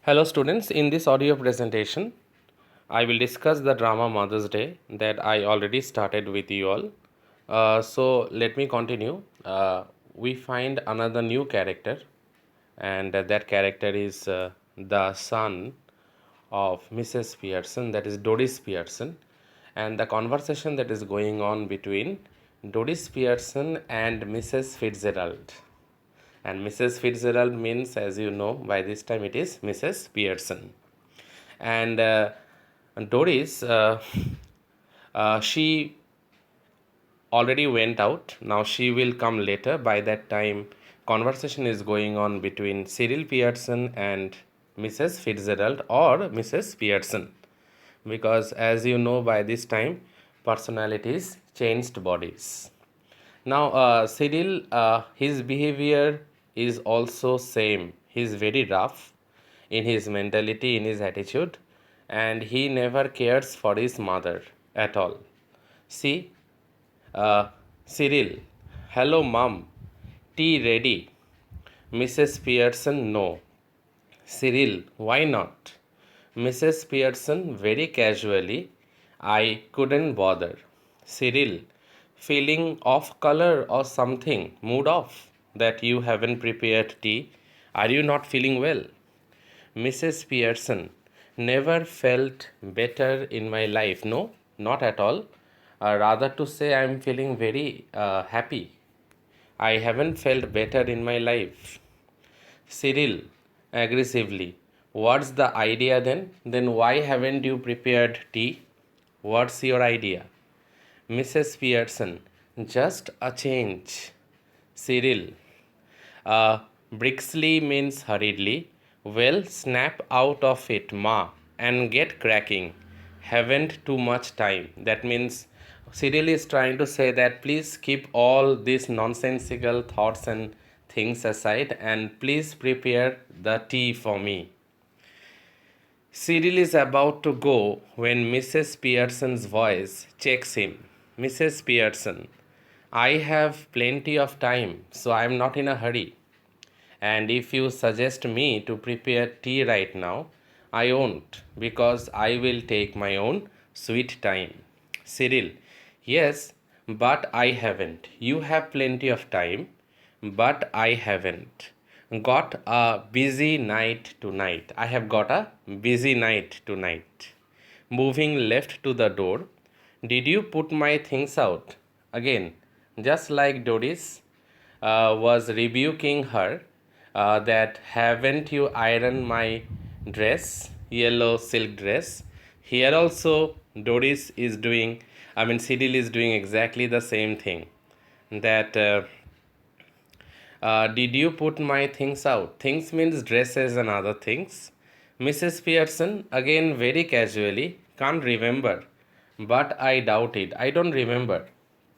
Hello students, in this audio presentation, I will discuss the drama Mother's Day that I already started with you all. So let me continue. We find another new character, and that character is the son of Mrs. Pearson, that is Doris Pearson, and the conversation that is going on between Doris Pearson and Mrs. Fitzgerald. And Mrs. Fitzgerald means, as you know, by this time it is Mrs. Pearson. And Doris, she already went out. Now she will come later. By that time, conversation is going on between Cyril Pearson and Mrs. Fitzgerald or Mrs. Pearson. Because as you know, by this time, personalities changed bodies. Now, Cyril, his behavior is also same. He's very rough in his mentality, in his attitude, and he never cares for his mother at all. See, Cyril, hello, mom. Tea ready. Mrs. Pearson, no. Cyril, why not? Mrs. Pearson, very casually, I couldn't bother. Cyril, feeling off color or something, mood off, that you haven't prepared tea. Are you not feeling well? Mrs. Pearson, never felt better in my life. No, not at all. Rather to say, I'm feeling very happy. I haven't felt better in my life. Cyril, aggressively, what's the idea then? Then why haven't you prepared tea? What's your idea? Mrs. Pearson, just a change. Cyril, Brixley means hurriedly. Well, snap out of it, ma, and get cracking. Haven't too much time. That means Cyril is trying to say that please keep all these nonsensical thoughts and things aside and please prepare the tea for me. Cyril is about to go when Mrs. Pearson's voice checks him. Mrs. Pearson, I have plenty of time, so I am not in a hurry. And if you suggest me to prepare tea right now, I won't because I will take my own sweet time. Cyril, yes, but I haven't. You have plenty of time, but I haven't. Got a busy night tonight. I have got a busy night tonight. Moving left to the door. Did you put my things out? Again, just like Doris was rebuking her that haven't you ironed my dress, yellow silk dress. Here also Doris is doing, Cyril is doing exactly the same thing. That did you put my things out? Things means dresses and other things. Mrs. Pearson, again very casually, can't remember. But I doubt it. I don't remember.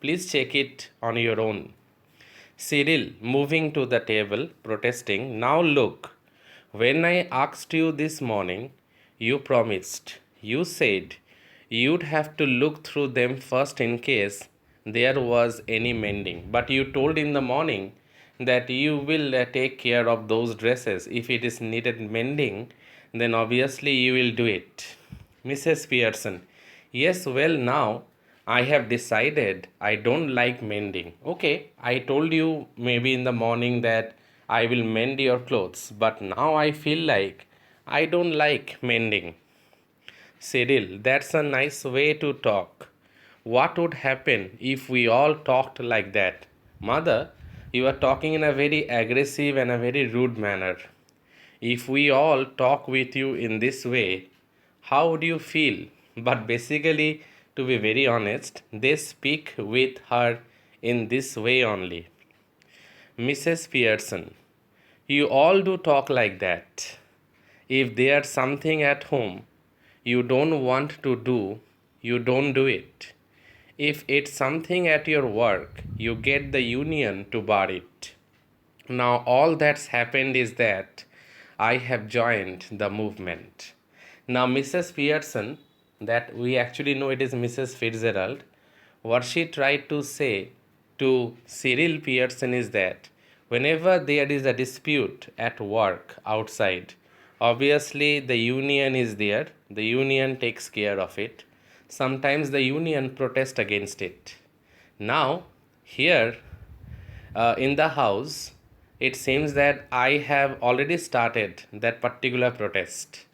Please check it on your own. Cyril, moving to the table, protesting, now look. When I asked you this morning, you promised. You said you'd have to look through them first in case there was any mending. But you told in the morning that you will take care of those dresses. If it is needed mending, then obviously you will do it. Mrs. Pearson, yes, well, now I have decided I don't like mending. Okay, I told you maybe in the morning that I will mend your clothes, but now I feel like I don't like mending. Cyril, that's a nice way to talk. What would happen if we all talked like that? Mother, you are talking in a very aggressive and a very rude manner. If we all talk with you in this way, how would you feel? But basically, to be very honest, they speak with her in this way only. Mrs. Pearson, you all do talk like that. If there's something at home you don't want to do, you don't do it. If it's something at your work, you get the union to bar it. Now, all that's happened is that I have joined the movement. Now, Mrs. Pearson, that we actually know it is Mrs. Fitzgerald, what she tried to say to Cyril Pearson is that whenever there is a dispute at work outside, Obviously, the union is there. The union takes care of it. Sometimes the union protest against it. Now, here in the house, it seems that I have already started that particular protest,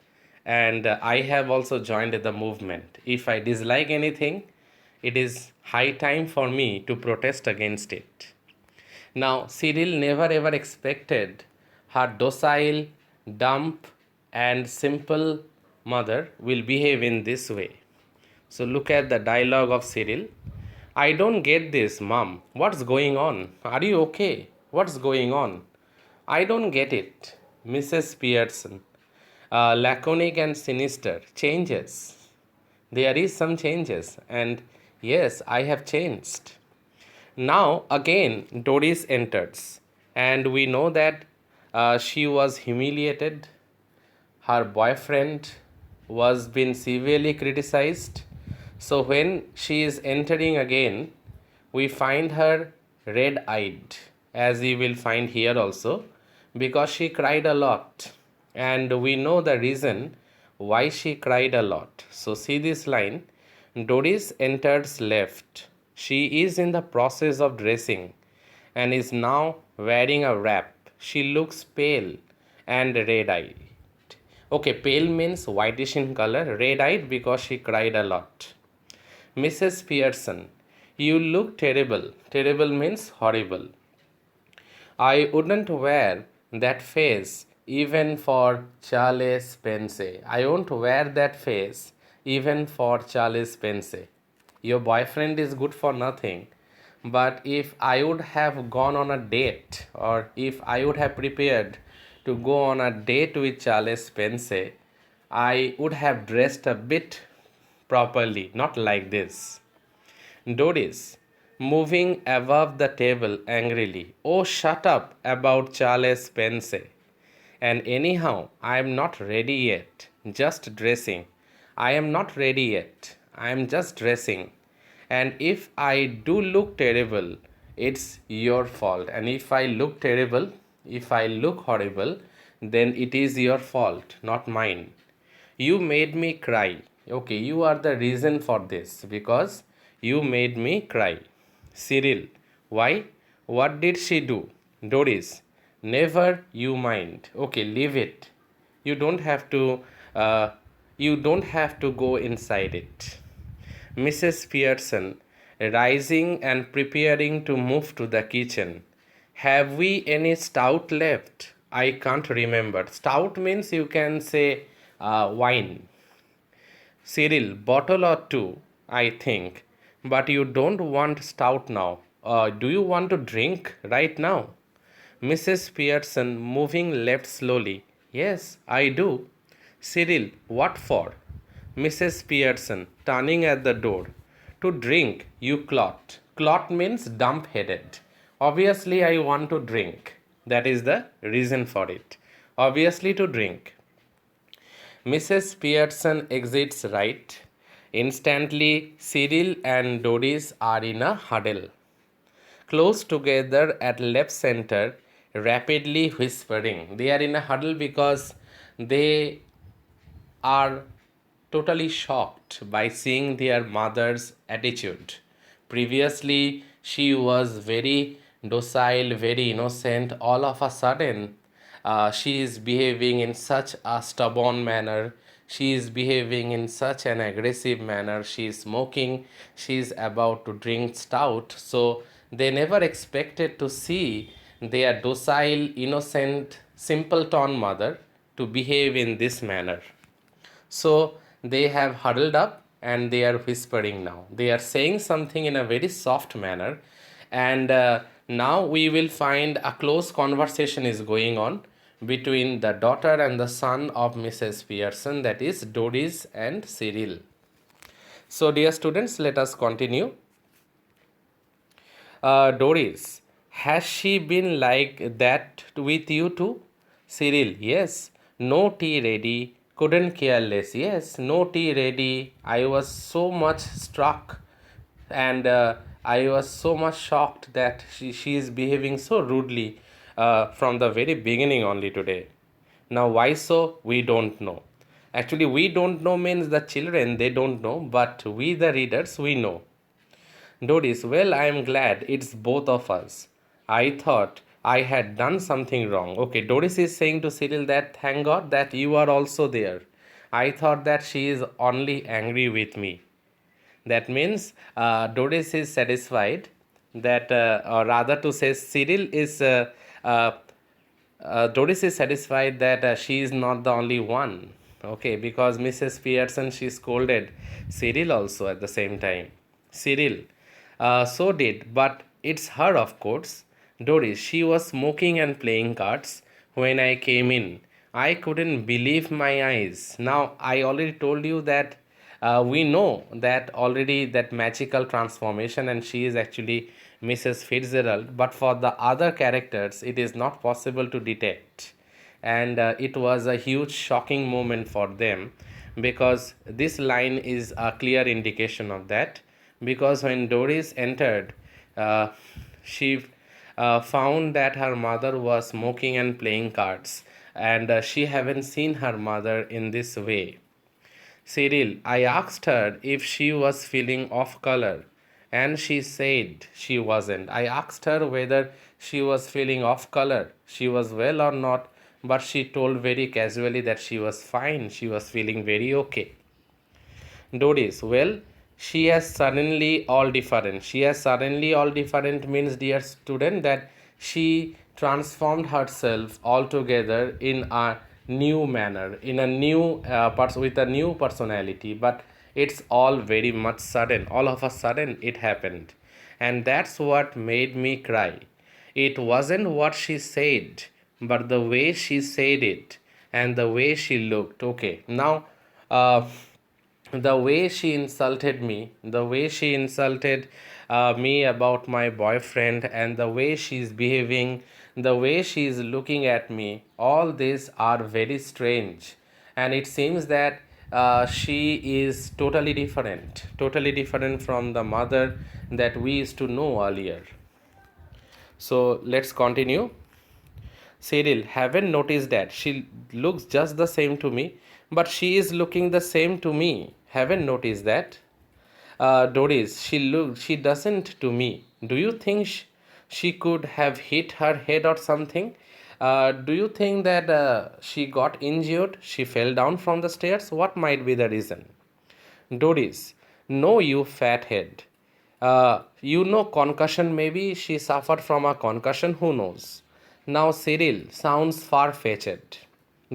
and I have also joined the movement. If I dislike anything, it is high time for me to protest against it. Now, Cyril never ever expected her docile, dumb, and simple mother will behave in this way. So, look at the dialogue of Cyril. I don't get this, Mom. What's going on? Are you okay? What's going on? I don't get it. Mrs. Pearson. Laconic and sinister. Changes. There is some changes, and yes, I have changed. Now again, Doris enters, and we know that she was humiliated. Her boyfriend was being severely criticized. So when she is entering again, we find her red eyed, as you will find here also, because she cried a lot. And we know the reason why she cried a lot. So see this line, Doris enters left. She is in the process of dressing and is now wearing a wrap. She looks pale and red eyed. Okay, pale means whitish in color, red eyed because she cried a lot. Mrs. Pearson, you look terrible. Terrible means horrible. I wouldn't wear that face even for Charles Spence. I won't wear that face even for Charles Spence. Your boyfriend is good for nothing. But if I would have gone on a date, or if I would have prepared to go on a date with Charles Spence, I would have dressed a bit properly, not like this. Doris, moving above the table angrily. Oh, shut up about Charles Spence. And anyhow, I am not ready yet. Just dressing. I am not ready yet. I am just dressing. And if I do look terrible, it's your fault. And if I look terrible, if I look horrible, then it is your fault, not mine. You made me cry. Okay, you are the reason for this because you made me cry. Cyril, why? What did she do? Doris, never you mind. Okay, leave it. You don't have to. Uh, you don't have to go inside it. Mrs. Pearson, rising and preparing to move to the kitchen. Have we any stout left? I can't remember. Stout means you can say wine. Cyril, bottle or two, I think. But you don't want stout now. Do you want to drink right now? Mrs. Pearson, moving left slowly. Yes, I do. Cyril, what for? Mrs. Pearson, turning at the door. To drink, you clot. Clot means dump headed. Obviously, I want to drink. That is the reason for it. Obviously, to drink. Mrs. Pearson exits right. Instantly, Cyril and Doris are in a huddle. Close together at left center, rapidly whispering. They are in a huddle because they are totally shocked by seeing their mother's attitude. Previously, she was very docile, very innocent. All of a sudden, she is behaving in such a stubborn manner. She is behaving in such an aggressive manner. She is smoking. She is about to drink stout. So, they never expected to see their docile, innocent, simpleton mother to behave in this manner. So they have huddled up and they are whispering now. They are saying something in a very soft manner. And now we will find a close conversation is going on between the daughter and the son of Mrs. Pearson, that is Doris and Cyril. So, dear students, let us continue. Doris, has she been like that with you too? Cyril, yes. No tea ready. Couldn't care less. Yes, no tea ready. I was so much struck and I was so much shocked that she is behaving so rudely from the very beginning only today. Now, why so? We don't know. Actually, we don't know means the children, they don't know, but we, the readers, we know. Doris, well, I am glad it's both of us. I thought I had done something wrong. Okay, Doris is saying to Cyril that thank God that you are also there. I thought that she is only angry with me. That means Doris is satisfied that, or rather to say, Cyril is, uh, Doris is satisfied that she is not the only one. Okay, because Mrs. Pearson, she scolded Cyril also at the same time. Cyril, so did, but it's her, of course. Doris, she was smoking and playing cards when I came in. I couldn't believe my eyes. Now, I already told you that we know that already that magical transformation, and she is actually Mrs. Fitzgerald, but for the other characters, it is not possible to detect. And it was a huge shocking moment for them, because this line is a clear indication of that. Because when Doris entered, she found that her mother was smoking and playing cards, and she haven't seen her mother in this way. Cyril, I asked her if she was feeling off color, and she said she wasn't. I asked her whether she was feeling off color, she was well or not, but she told very casually that she was fine, she was feeling very okay. Doris, well, she has suddenly all different. She has suddenly all different means, dear student, that she transformed herself altogether in a new manner, in a new with a new personality. But it's all very much sudden. All of a sudden, it happened, and that's what made me cry. It wasn't what she said, but the way she said it and the way she looked. Okay, now. The way she insulted me, the way she insulted me about my boyfriend, and the way she's behaving, the way she's looking at me, all these are very strange. And it seems that she is totally different from the mother that we used to know earlier. So let's continue. Cyril, haven't noticed that. She looks just the same to me, but she is looking the same to me. Haven't noticed that. Doris, she doesn't to me. Do you think she could have hit her head or something? Do you think that she got injured? She fell down from the stairs? What might be the reason? Doris, no, you fathead. You know concussion, maybe she suffered from a concussion, who knows? Now Cyril sounds far-fetched.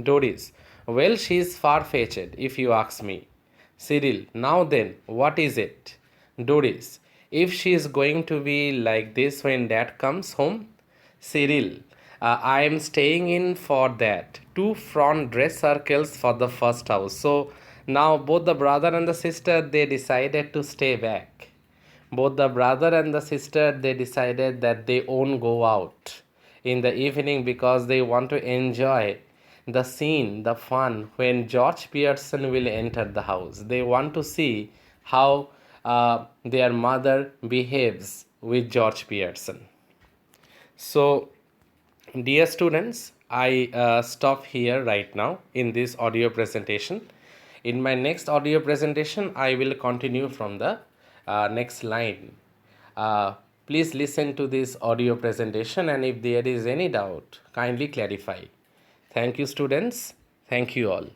Doris, well, she is far-fetched if you ask me. Cyril, now then, what is it? Doris, if she is going to be like this when dad comes home? Cyril, I am staying in for that. Two front dress circles for the first house. So now both the brother and the sister, they decided to stay back. Both the brother and the sister, they decided that they won't go out in the evening because they want to enjoy the scene, the fun when George Pearson will enter the house. They want to see how their mother behaves with George Pearson. So, dear students, I stop here right now in this audio presentation. In my next audio presentation, I will continue from the next line. Uh, Please listen to this audio presentation, and if there is any doubt, kindly clarify. Thank you, students. Thank you all.